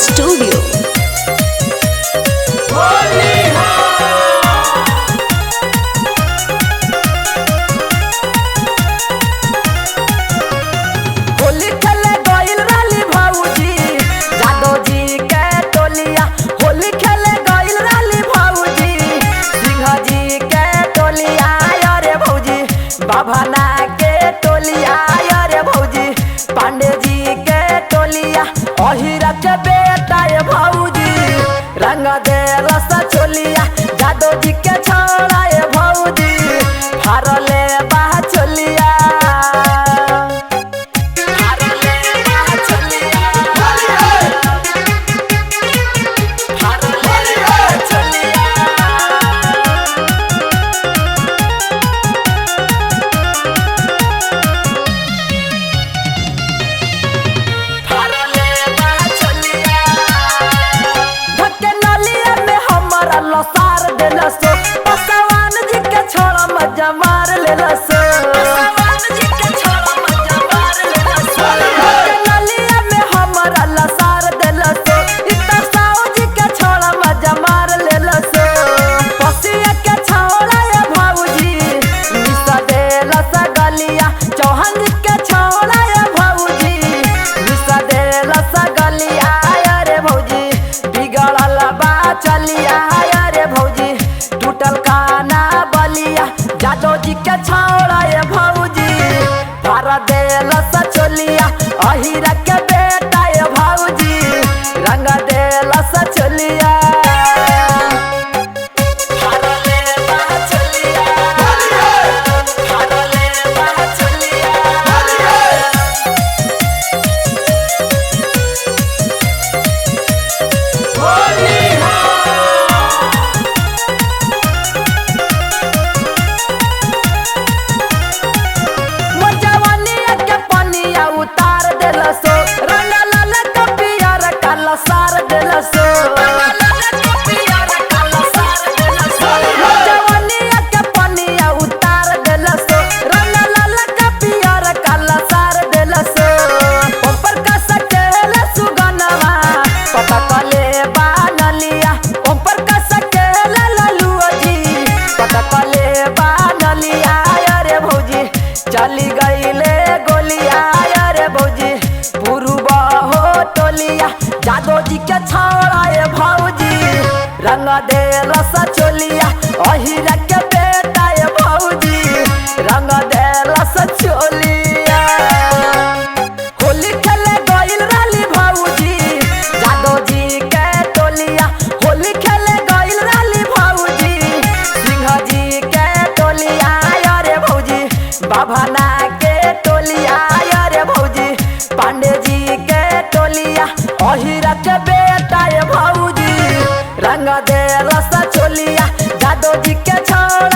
Studio. Holi खेले गइल रहली भौजी जादव जी के टोलिया। होली खेले गइल रहली भौजी सिंह जी के टोलिया। अरे भौजी बाभना के टोलिया। अरे भौजी पांडे जी के टोलिया। अहिरा के बेटा ये भौजी रंग दे रस चोलिया। जादव जी के छोड़ा ये भौजी फारले बा चोलिया। लसार देलसो पसवान जी के छोड़ा मजा मार लेलसो। पसवान जी के छोड़ा मजा मार लेलसो। नलिया में हमरा लसार देलसो इतना साओ जी के छोड़ा मजा मार लेलसो। पसिया के छोड़ा ये भौजी मिसा देलस गलिया। चौहान जी के छोड़ा ये भौजी मिसा देलस गलिया। अरे भौजी बिगड़ल बा चलिया। भौजी टूटल काना बलिया। जादव जी के छौड़ा ये भौजी फार देलस चोलिया। अहिरा के बेटा ये भौजी रंग देलस चोलिया। उतार देलसो रंग लाल कपियर काला सार देलसो। जवानिया के पनिया उतार देलसो रंग लाल कपियर काला सार देलसो। ऊपर का सकेल सुगनवा पता कले बानलिया। ऊपर का सकेल ललुआ जी पता कले बानलिया। अरे भौजी चली गईले गोलिया। भौजी पुरुबा हो टोलिया। जादव जी के छौड़ा ये भौजी रंग दे रस चोलिया। अहिरा के बेटा ये भौजी रंग दे रस चोलिया। होली खेले गइल रहली भौजी जादव जी के टोलिया। होली खेले गइल रहली भौजी सिंह जी के टोलिया। अरे भौजी बाभना के टोलिया। अरे भौजी पांडे जी के टोलिया। अहिरा के बेटा ये भौजी रंग दे रस चोलिया। जादव जी के छोड़ा